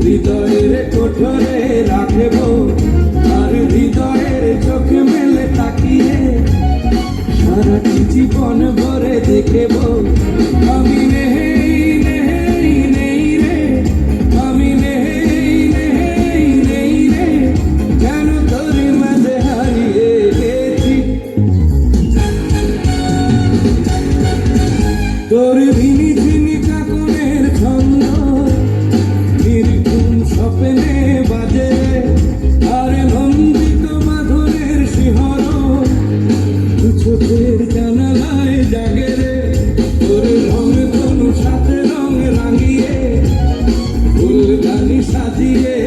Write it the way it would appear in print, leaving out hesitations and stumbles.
হৃদয়ের কোঠরে রাখব, আর হৃদয়ের চোখ মেলে তাকিয়ে সারাটি জীবন ভরে দেখব আমি নেই নেই নেই রে, আমি নেই নেই নেই রে, কেন তোর মাঝে হারিয়ে গেছি। তোর ঋণী ঝিনি কাকনের ছন্দ নির্ঘুম স্বপ্নে বাজে, আর নন্দিত মাধুরের শিহরণ দু চোখের জানালায় জাগে রে। তোর রং ধনু সাথে রং রাঙিয়ে ফুলদানি সাজিয়ে